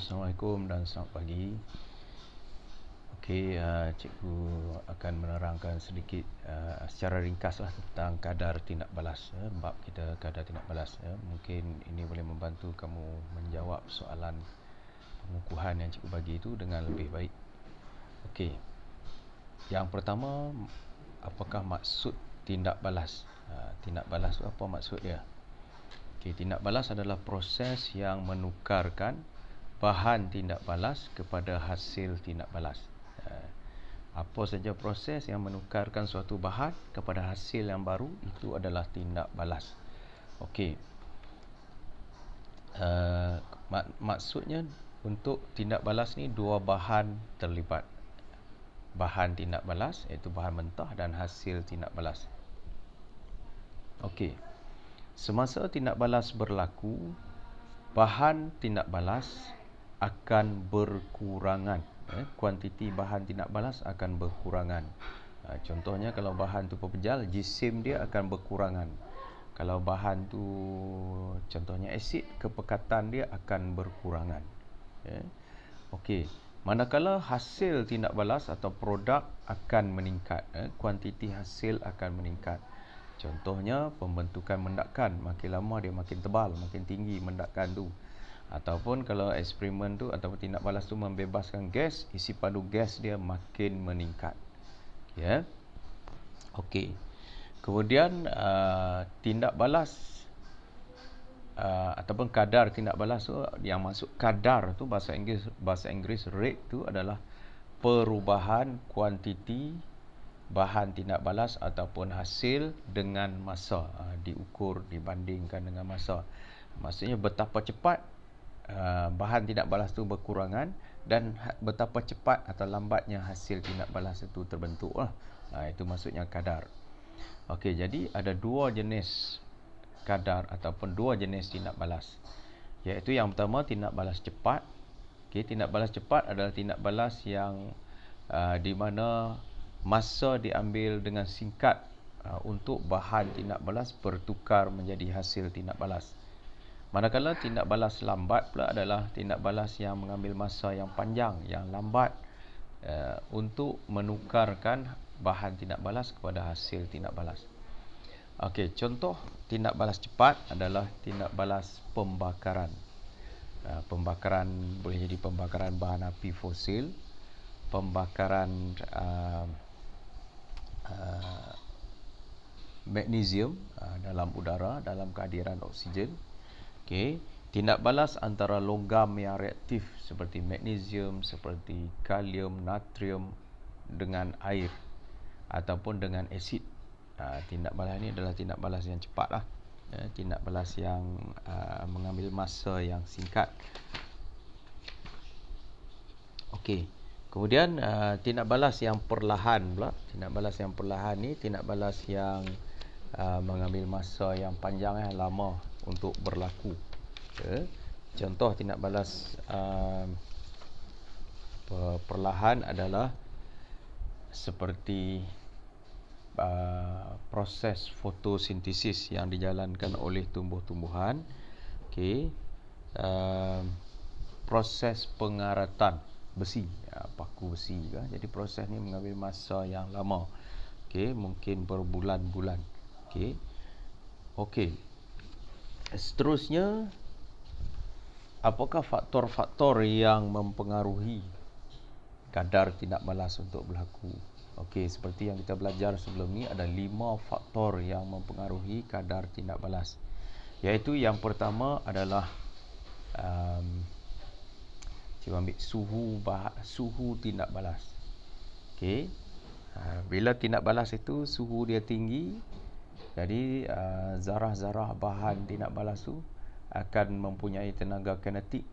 Assalamualaikum dan selamat pagi. Okey, cikgu akan menerangkan sedikit secara ringkas tentang kadar tindak balas, bab kita kadar tindak balas. Mungkin ini boleh membantu kamu menjawab soalan pengukuhan yang cikgu bagi itu dengan lebih baik. Okey, yang pertama, apakah maksud tindak balas? Tindak balas itu apa maksud dia? Okey, tindak balas adalah proses yang menukarkan bahan tindak balas kepada hasil tindak balas. Apa saja proses yang menukarkan suatu bahan kepada hasil yang baru, itu adalah tindak balas. Okey, maksudnya untuk tindak balas ni dua bahan terlibat. Bahan tindak balas iaitu bahan mentah dan hasil tindak balas. Okey, semasa tindak balas berlaku, bahan tindak balas akan berkurangan. Kuantiti bahan tindak balas akan berkurangan. Contohnya kalau bahan tu pepejal, jisim dia akan berkurangan. Kalau bahan tu contohnya asid, kepekatan dia akan berkurangan. Okey, manakala hasil tindak balas atau produk akan meningkat, kuantiti hasil akan meningkat. Contohnya pembentukan mendakan, makin lama dia makin tebal, makin tinggi mendakan tu. Ataupun kalau eksperimen tu ataupun tindak balas tu membebaskan gas, isi padu gas dia makin meningkat. Ya. Okey. Kemudian tindak balas ataupun kadar tindak balas tu, yang masuk kadar tu bahasa Inggeris rate tu adalah perubahan kuantiti bahan tindak balas ataupun hasil dengan masa, diukur dibandingkan dengan masa. Maksudnya betapa cepat bahan tindak balas itu berkurangan dan betapa cepat atau lambatnya hasil tindak balas itu terbentuk lah. Itu maksudnya kadar. Okey, jadi ada dua jenis kadar ataupun dua jenis tindak balas, iaitu yang pertama tindak balas cepat. Okey, tindak balas cepat adalah tindak balas yang di mana masa diambil dengan singkat untuk bahan tindak balas bertukar menjadi hasil tindak balas. Manakala tindak balas lambat pula adalah tindak balas yang mengambil masa yang panjang, yang lambat untuk menukarkan bahan tindak balas kepada hasil tindak balas. Okey, contoh tindak balas cepat adalah tindak balas pembakaran. Pembakaran boleh jadi pembakaran bahan api fosil, pembakaran magnesium dalam udara dalam kehadiran oksigen. Okey, tindak balas antara logam yang reaktif seperti magnesium, seperti kalium, natrium dengan air ataupun dengan asid. Tindak balas ini adalah tindak balas yang cepatlah. Tindak balas yang mengambil masa yang singkat. Okey. Kemudian tindak balas yang perlahan pula. Tindak balas yang perlahan ni tindak balas yang mengambil masa yang panjang, lama untuk berlaku. Contoh tindak balas perlahan adalah seperti proses fotosintesis yang dijalankan oleh tumbuh-tumbuhan. Okey, proses pengaratan besi, paku besi kan. Jadi proses ni mengambil masa yang lama. Okey, mungkin berbulan-bulan. Okey. Seterusnya, apakah faktor-faktor yang mempengaruhi kadar tindak balas untuk berlaku? Okey, seperti yang kita belajar sebelum ni, ada 5 faktor yang mempengaruhi kadar tindak balas. Iaitu yang pertama adalah cuba ambil suhu tindak balas. Okey. Bila tindak balas itu suhu dia tinggi, jadi zarah-zarah bahan tindak balas tu akan mempunyai tenaga kinetik,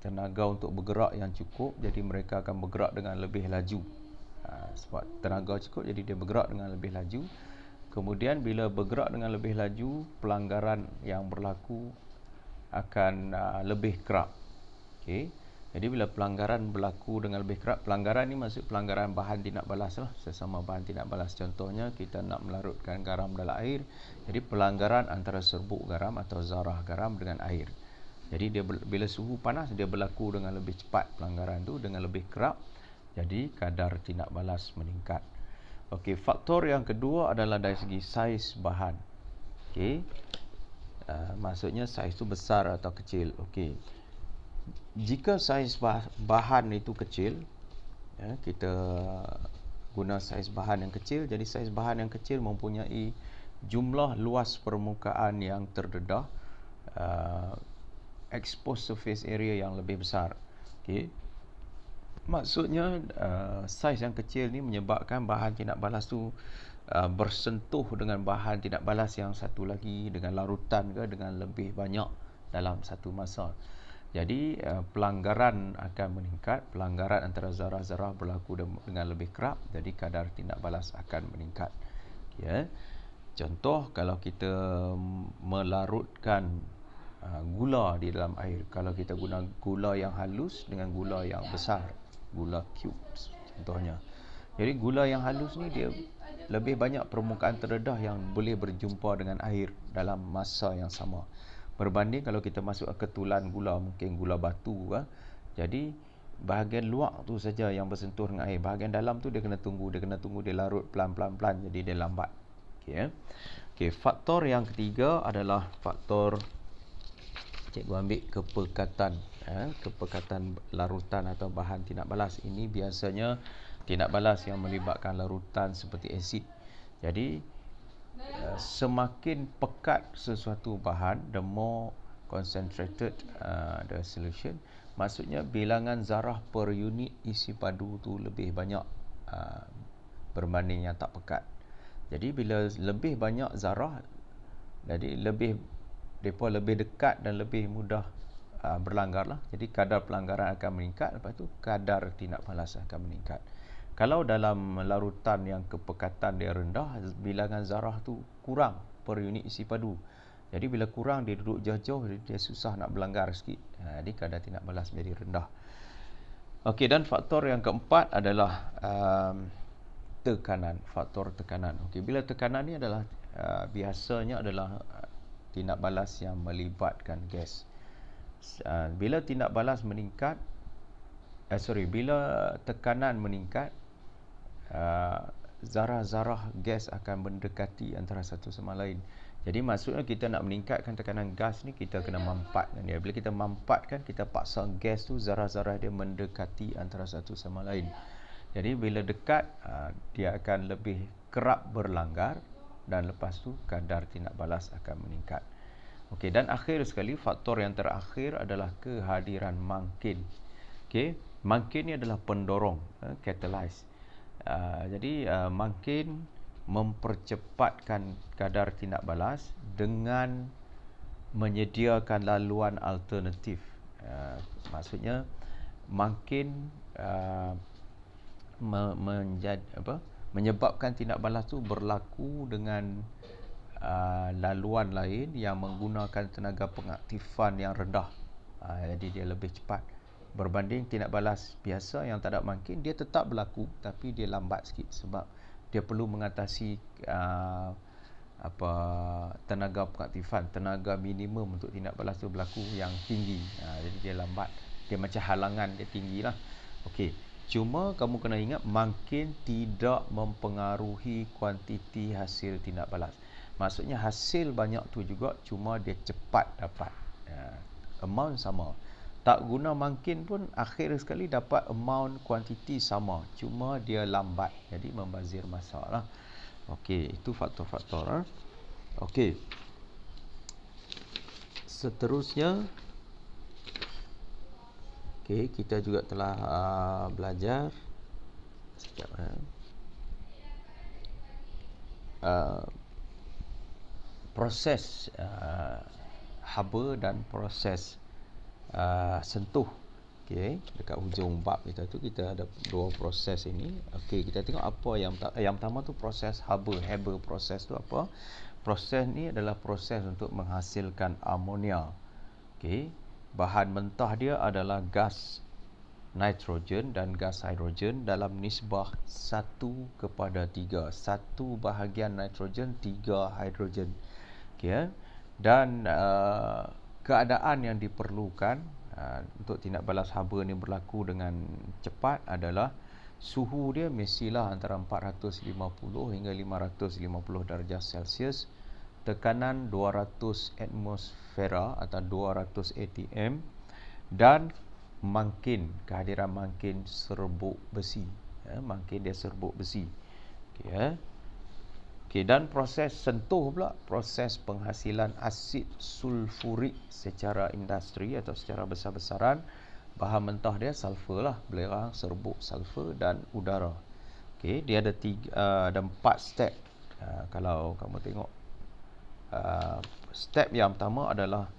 tenaga untuk bergerak yang cukup. Jadi mereka akan bergerak dengan lebih laju. Sebab tenaga cukup, jadi dia bergerak dengan lebih laju. Kemudian bila bergerak dengan lebih laju, pelanggaran yang berlaku akan lebih kerap. Okey. Jadi bila pelanggaran berlaku dengan lebih kerap, pelanggaran ni maksud pelanggaran bahan tindak balas lah, sesama bahan tindak balas. Contohnya kita nak melarutkan garam dalam air, jadi pelanggaran antara serbuk garam atau zarah garam dengan air. Jadi bila suhu panas dia berlaku dengan lebih cepat pelanggaran tu, dengan lebih kerap. Jadi kadar tindak balas meningkat. Okey, faktor yang kedua adalah dari segi saiz bahan. Okey. Maksudnya saiz tu besar atau kecil. Okey. Jika saiz bahan itu kecil, kita guna saiz bahan yang kecil. Jadi saiz bahan yang kecil mempunyai jumlah luas permukaan yang terdedah, exposed surface area yang lebih besar. Okey. Maksudnya saiz yang kecil ni menyebabkan bahan tindak balas tu bersentuh dengan bahan tindak balas yang satu lagi dengan larutan ke dengan lebih banyak dalam satu masa. Jadi pelanggaran akan meningkat, pelanggaran antara zarah-zarah berlaku dengan lebih kerap, jadi kadar tindak balas akan meningkat. Ya. Contoh, kalau kita melarutkan gula di dalam air, kalau kita guna gula yang halus dengan gula yang besar, gula cubes contohnya. Jadi gula yang halus ni dia lebih banyak permukaan terdedah yang boleh berjumpa dengan air dalam masa yang sama. Berbanding kalau kita masuk ke ketulan gula, mungkin gula batu, jadi bahagian luar tu saja yang bersentuh dengan air. Bahagian dalam tu dia kena tunggu dia larut pelan-pelan, jadi dia lambat. Okey. Okey, faktor yang ketiga adalah faktor, cikgu ambil kepekatan, kepekatan larutan atau bahan tindak balas. Ini biasanya tindak balas yang melibatkan larutan seperti asid. Jadi semakin pekat sesuatu bahan, the more concentrated the solution. Maksudnya bilangan zarah per unit isi padu tu lebih banyak berbanding yang tak pekat. Jadi bila lebih banyak zarah, jadi mereka lebih dekat dan lebih mudah berlanggar lah. Jadi kadar pelanggaran akan meningkat, lepas tu kadar tindak balas akan meningkat. Kalau dalam larutan yang kepekatan dia rendah, bilangan zarah tu kurang per unit isi padu. Jadi bila kurang, dia duduk jauh-jauh, dia susah nak berlanggar sikit. Jadi kadar tindak balas menjadi rendah. Okey, dan faktor yang keempat adalah tekanan, faktor tekanan. Okey, bila tekanan ni adalah biasanya adalah tindak balas yang melibatkan gas. Bila tindak balas meningkat, bila tekanan meningkat, zarah-zarah gas akan mendekati antara satu sama lain. Jadi maksudnya kita nak meningkatkan tekanan gas ni, kita kena mampatkan dia. Bila kita mampatkan, kita paksa gas tu, zarah-zarah dia mendekati antara satu sama lain. Jadi bila dekat, dia akan lebih kerap berlanggar, dan lepas tu kadar tindak balas akan meningkat. Okey, dan akhir sekali, faktor yang terakhir adalah kehadiran mangkin. Okey, mangkin ni adalah pendorong, catalyze. Jadi mangkin mempercepatkan kadar tindak balas dengan menyediakan laluan alternatif. Maksudnya mangkin menyebabkan tindak balas tu berlaku dengan laluan lain yang menggunakan tenaga pengaktifan yang rendah. Jadi dia lebih cepat berbanding tindak balas biasa yang tak ada mangkin. Dia tetap berlaku tapi dia lambat sikit sebab dia perlu mengatasi tenaga pengaktifan, tenaga minimum untuk tindak balas tu berlaku yang tinggi. Jadi dia lambat, dia macam halangan dia tinggi lah. Okey, cuma kamu kena ingat mangkin tidak mempengaruhi kuantiti hasil tindak balas. Maksudnya hasil banyak tu juga, cuma dia cepat dapat, amount sama. Tak guna mangkin pun akhir sekali dapat amount kuantiti sama, cuma dia lambat, jadi membazir masa lah. Okey, itu faktor-faktor. Okey, seterusnya, okey, kita juga telah belajar sekejap, proses haba dan proses sentuh. Okey, dekat hujung bab kita tu kita ada dua proses ini. Okey, kita tengok apa yang pertama tu proses haba proses tu apa? Proses ni adalah proses untuk menghasilkan amonia. Okey, bahan mentah dia adalah gas nitrogen dan gas hidrogen dalam nisbah 1:3. 1 bahagian nitrogen, 3 hidrogen. Okey, dan keadaan yang diperlukan untuk tindak balas haba ni berlaku dengan cepat adalah suhu dia mestilah antara 450 hingga 550 darjah Celsius, tekanan 200 atmosfera atau 200 atm, dan kehadiran mangkin serbuk besi. Mangkin dia serbuk besi. Okey, dan proses sentuh pula, proses penghasilan asid sulfurik secara industri atau secara besar-besaran. Bahan mentah dia sulfur lah, belerang, serbuk, sulfur dan udara. Okey, dia ada 4 step. Kalau kamu tengok, step yang pertama adalah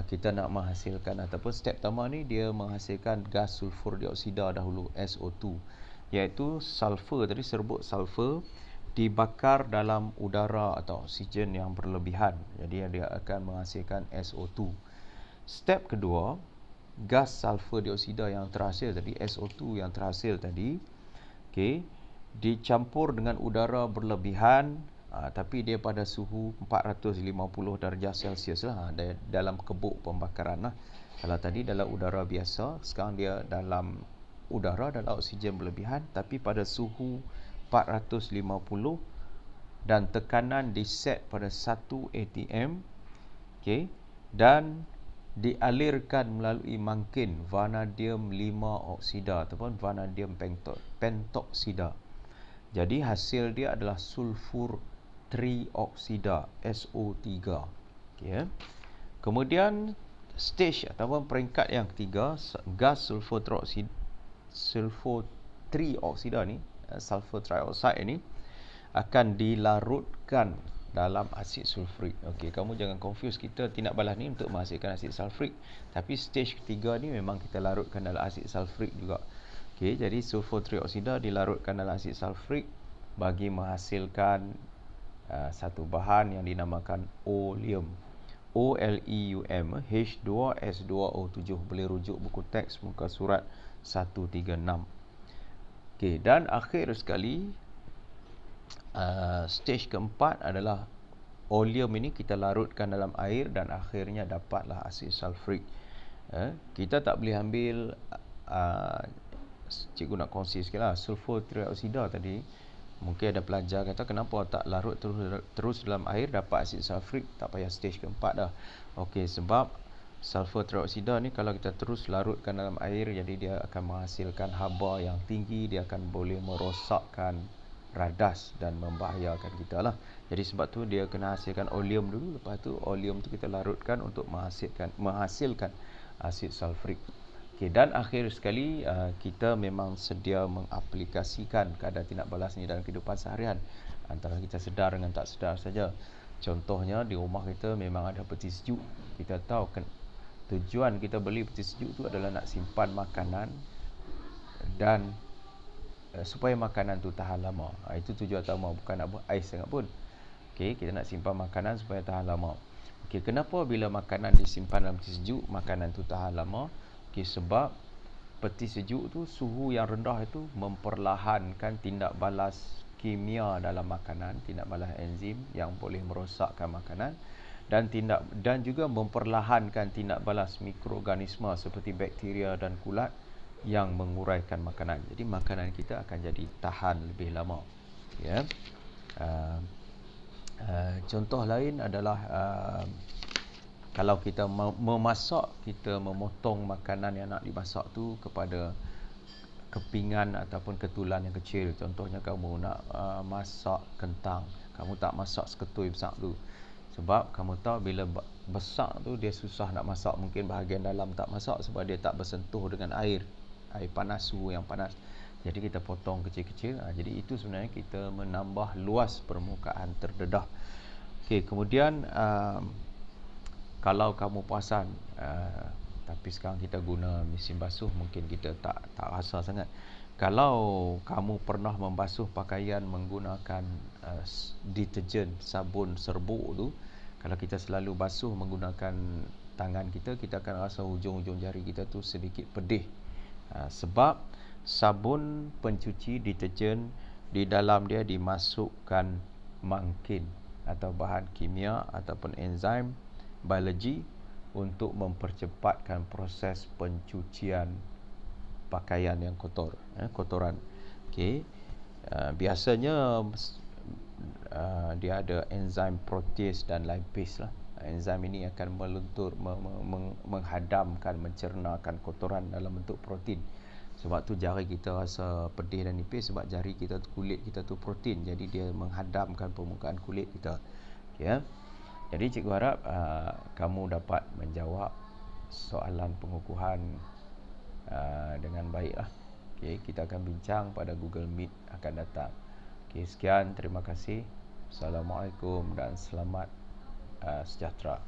kita nak menghasilkan, ataupun step pertama ni dia menghasilkan gas sulfur dioksida dahulu, SO2, iaitu sulfur tadi, serbuk sulfur dibakar dalam udara atau oksigen yang berlebihan. Jadi dia akan menghasilkan SO2. Step kedua, gas sulfur dioksida yang terhasil tadi, SO2 yang terhasil tadi, okey, dicampur dengan udara berlebihan, tapi dia pada suhu 450 darjah Celsius lah, dalam kebuk pembakaran lah. Kalau tadi dalam udara biasa, sekarang dia dalam udara, dalam oksigen berlebihan, tapi pada suhu 450 dan tekanan diset pada 1 atm, okey, dan dialirkan melalui mangkin vanadium 5 oksida ataupun vanadium pentoksida. Jadi hasil dia adalah sulfur trioksida, SO3. Okey. Kemudian stage ataupun peringkat yang ketiga, gas sulfur trioksida ni, sulfur trioxide ini akan dilarutkan dalam asid sulfurik. Okey, kamu jangan confuse, kita tindak balas ni untuk menghasilkan asid sulfurik, tapi stage ketiga ni memang kita larutkan dalam asid sulfurik juga. Okey, jadi sulfur trioksida dilarutkan dalam asid sulfurik bagi menghasilkan satu bahan yang dinamakan oleum. OLEUM, H2S2O7. Boleh rujuk buku teks muka surat 136. Okey, dan akhir sekali, stage keempat adalah oleum ini kita larutkan dalam air dan akhirnya dapatlah asid sulfurik. Kita tak boleh ambil, cikgu nak kongsi sikit lah, sulfur trioksida tadi. Mungkin ada pelajar kata, kenapa tak larut terus dalam air dapat asid sulfurik, tak payah stage keempat dah. Okey, sebab sulfur trioksida ni kalau kita terus larutkan dalam air, jadi dia akan menghasilkan haba yang tinggi, dia akan boleh merosakkan radas dan membahayakan kita lah. Jadi sebab tu dia kena hasilkan oleum dulu, lepas tu oleum tu kita larutkan untuk menghasilkan asid sulfurik. Okey, dan akhir sekali, kita memang sedia mengaplikasikan keadaan tindak balas ni dalam kehidupan seharian, antara kita sedar dengan tak sedar saja. Contohnya di rumah kita memang ada peti sejuk. Kita tahu tujuan kita beli peti sejuk tu adalah nak simpan makanan dan supaya makanan tu tahan lama. Itu tujuan utama, bukan nak buat ais sangat pun. Okey, kita nak simpan makanan supaya tahan lama. Okey, kenapa bila makanan disimpan dalam peti sejuk, makanan tu tahan lama? Okey, sebab peti sejuk tu, suhu yang rendah itu memperlahankan tindak balas kimia dalam makanan, tindak balas enzim yang boleh merosakkan makanan, dan juga memperlahankan tindak balas mikroorganisma seperti bakteria dan kulat yang menguraikan makanan. Jadi makanan kita akan jadi tahan lebih lama. Ya. Contoh lain adalah kalau kita memasak, kita memotong makanan yang nak dimasak tu kepada kepingan ataupun ketulan yang kecil. Contohnya kamu nak masak kentang, kamu tak masak seketui besar tu. Sebab kamu tahu bila besar tu dia susah nak masak, mungkin bahagian dalam tak masak sebab dia tak bersentuh dengan air panas, suhu yang panas. Jadi kita potong kecil-kecil. Jadi itu sebenarnya kita menambah luas permukaan terdedah. Okey, kemudian kalau kamu perasan, tapi sekarang kita guna mesin basuh, mungkin kita tak rasa sangat. Kalau kamu pernah membasuh pakaian menggunakan deterjen, sabun serbuk tu, kalau kita selalu basuh menggunakan tangan kita, kita akan rasa hujung-hujung jari kita tu sedikit pedih. Sebab sabun pencuci deterjen di dalam dia dimasukkan mangkin atau bahan kimia ataupun enzim biologi untuk mempercepatkan proses pencucian pakaian yang kotor, kotoran. Okey. Biasanya dia ada enzim protease dan lipase lah. Enzim ini akan menghadamkan, mencernakan kotoran dalam bentuk protein. Sebab tu jari kita rasa pedih dan nipis, sebab jari kita tu, kulit kita tu protein. Jadi dia menghadamkan permukaan kulit kita. Okay, Jadi cikgu harap kamu dapat menjawab soalan pengukuhan dengan baiklah. Okay, kita akan bincang pada Google Meet akan datang. Okay, sekian, terima kasih. Assalamualaikum dan selamat sejahtera.